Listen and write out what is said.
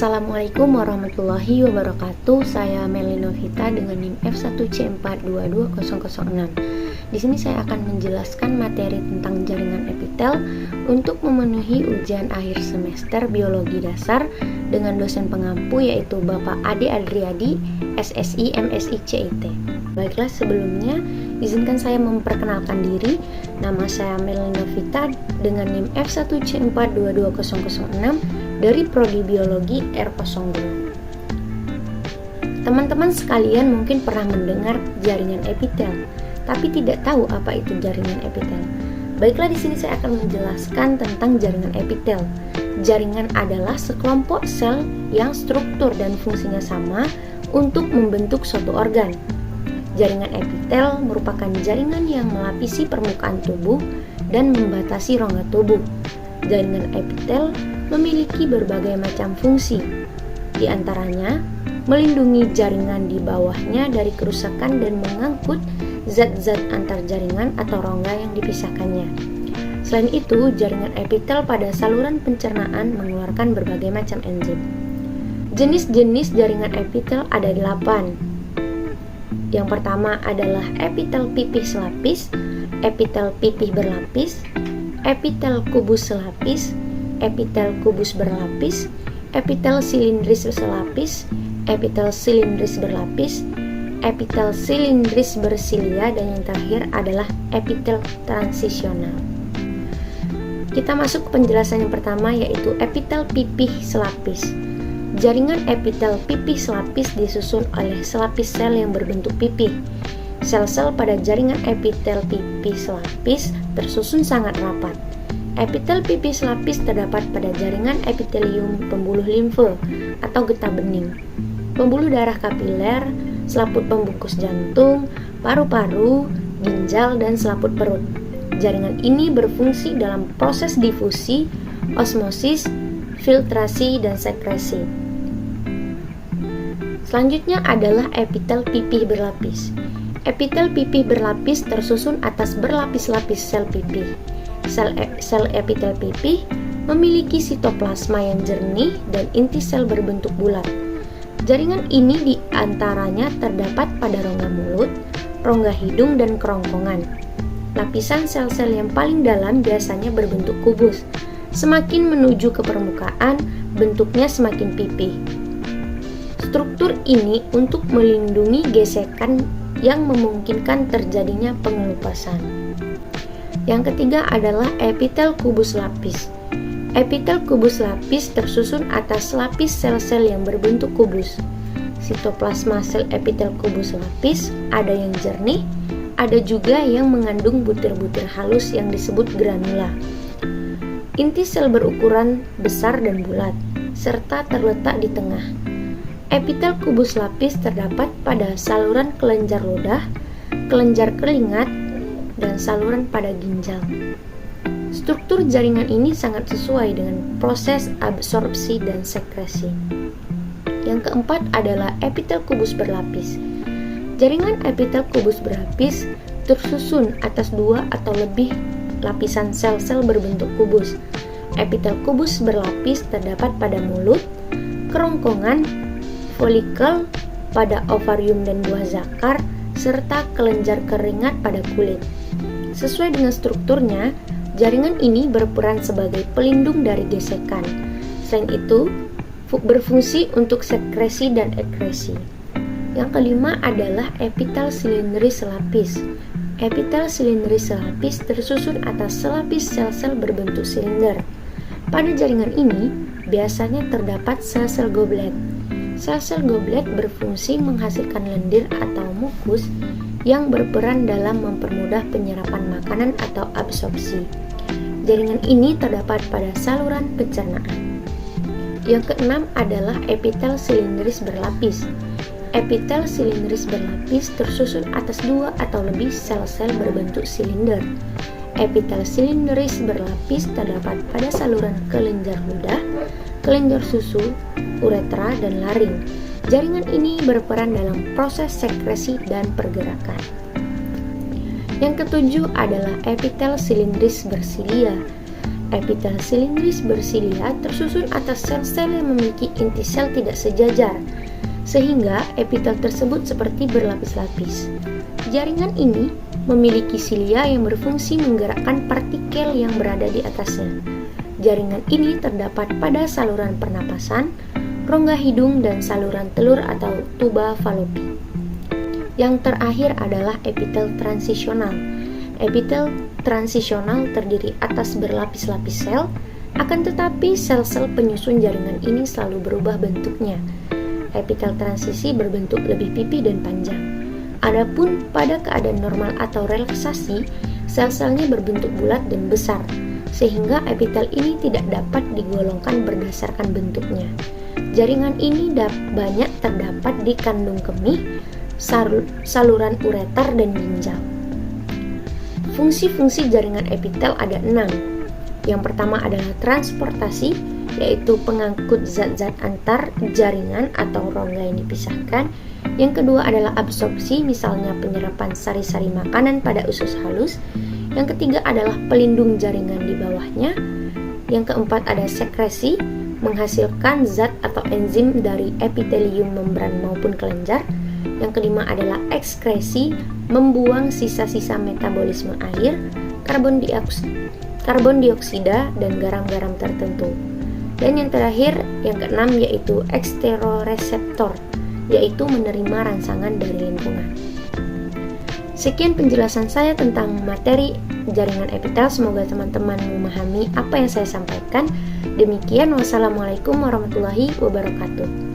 Assalamualaikum warahmatullahi wabarakatuh. Saya Melly Novita dengan NIM F1C422006. Di sini saya akan menjelaskan materi tentang jaringan epitel untuk memenuhi ujian akhir semester biologi dasar dengan dosen pengampu yaitu Bapak Ade Adriadi, SSI MSI CIT. Baiklah, sebelumnya izinkan saya memperkenalkan diri. Nama saya Melly Novita dengan NIM F1C422006 dari Prodi Biologi R02. Teman-teman sekalian mungkin pernah mendengar jaringan epitel, tapi tidak tahu apa itu jaringan epitel. Baiklah, di sini saya akan menjelaskan tentang jaringan epitel. Jaringan adalah sekelompok sel yang struktur dan fungsinya sama untuk membentuk suatu organ. Jaringan epitel merupakan jaringan yang melapisi permukaan tubuh dan membatasi rongga tubuh. Jaringan epitel memiliki berbagai macam fungsi, di antaranya melindungi jaringan di bawahnya dari kerusakan dan mengangkut zat-zat antar jaringan atau rongga yang dipisahkannya. Selain itu, jaringan epitel pada saluran pencernaan mengeluarkan berbagai macam enzim. Jenis-jenis jaringan epitel ada 8. Yang pertama adalah epitel pipih selapis, epitel pipih berlapis, epitel kubus selapis, epitel kubus berlapis, epitel silindris selapis, epitel silindris berlapis, epitel silindris bersilia, dan yang terakhir adalah epitel transisional. Kita masuk ke penjelasan yang pertama, yaitu epitel pipih selapis. Jaringan epitel pipih selapis disusun oleh selapis sel yang berbentuk pipih. Sel-sel pada jaringan epitel pipih selapis tersusun sangat rapat. Epitel pipih selapis terdapat pada jaringan epitelium pembuluh limfe atau getah bening, pembuluh darah kapiler, selaput pembungkus jantung, paru-paru, ginjal, dan selaput perut. Jaringan ini berfungsi dalam proses difusi, osmosis, filtrasi, dan sekresi. Selanjutnya adalah epitel pipih berlapis. Epitel pipih berlapis tersusun atas berlapis-lapis sel pipih. Sel epitel pipih memiliki sitoplasma yang jernih dan inti sel berbentuk bulat. Jaringan ini diantaranya terdapat pada rongga mulut, rongga hidung, dan kerongkongan. Lapisan sel-sel yang paling dalam biasanya berbentuk kubus. Semakin menuju ke permukaan, bentuknya semakin pipih. Struktur ini untuk melindungi gesekan yang memungkinkan terjadinya pengelupasan. Yang ketiga adalah epitel kubus lapis. Epitel kubus lapis tersusun atas lapis sel-sel yang berbentuk kubus. Sitoplasma sel epitel kubus lapis ada yang jernih, ada juga yang mengandung butir-butir halus yang disebut granula. Inti sel berukuran besar dan bulat, serta terletak di tengah. Epitel kubus lapis terdapat pada saluran kelenjar ludah, kelenjar keringat, dan saluran pada ginjal. Struktur jaringan ini sangat sesuai dengan proses absorpsi dan sekresi. Yang keempat adalah epitel kubus berlapis. Jaringan epitel kubus berlapis tersusun atas 2 atau lebih lapisan sel-sel berbentuk kubus. Epitel kubus berlapis terdapat pada mulut, kerongkongan, folikel, pada ovarium dan buah zakar, serta kelenjar keringat pada kulit. Sesuai dengan strukturnya, jaringan ini berperan sebagai pelindung dari gesekan. Selain itu, berfungsi untuk sekresi dan ekresi. Yang kelima adalah epitel silindris selapis. Epitel silindris selapis tersusun atas selapis sel-sel berbentuk silinder. Pada jaringan ini, biasanya terdapat sel-sel goblet. Sel-sel goblet berfungsi menghasilkan lendir atau mukus yang berperan dalam mempermudah penyerapan makanan atau absorpsi. Jaringan ini terdapat pada saluran pencernaan. Yang keenam adalah epitel silindris berlapis. Epitel silindris berlapis tersusun atas 2 atau lebih sel-sel berbentuk silinder. Epitel silindris berlapis terdapat pada saluran kelenjar ludah, kelenjar susu, uretra, dan laring. Jaringan ini berperan dalam proses sekresi dan pergerakan. Yang ketujuh adalah epitel silindris bersilia. Epitel silindris bersilia tersusun atas sel-sel yang memiliki inti sel tidak sejajar, sehingga epitel tersebut seperti berlapis-lapis. Jaringan ini memiliki silia yang berfungsi menggerakkan partikel yang berada di atasnya. Jaringan ini terdapat pada saluran pernapasan, rongga hidung, dan saluran telur atau tuba falopi. Yang terakhir adalah epitel transisional. Epitel transisional terdiri atas berlapis-lapis sel, akan tetapi sel-sel penyusun jaringan ini selalu berubah bentuknya. Epitel transisi berbentuk lebih pipih dan panjang. Adapun pada keadaan normal atau relaksasi, sel-selnya berbentuk bulat dan besar, sehingga epitel ini tidak dapat digolongkan berdasarkan bentuknya. Jaringan ini banyak terdapat di kandung kemih, saluran ureter, dan ginjal. Fungsi-fungsi jaringan epitel ada 6. Yang pertama adalah transportasi, yaitu pengangkut zat-zat antar jaringan atau rongga yang dipisahkan. Yang kedua adalah absorpsi, misalnya penyerapan sari-sari makanan pada usus halus. Yang ketiga adalah pelindung jaringan di bawahnya. Yang keempat ada sekresi, menghasilkan zat atau enzim dari epitelium membran maupun kelenjar. Yang kelima adalah ekskresi, membuang sisa-sisa metabolisme air, karbon dioksida, dan garam-garam tertentu. Dan yang terakhir, yang keenam, yaitu eksteroreseptor, yaitu menerima rangsangan dari lingkungan. Sekian penjelasan saya tentang materi jaringan epitel. Semoga teman-teman memahami apa yang saya sampaikan. Demikian, wassalamualaikum warahmatullahi wabarakatuh.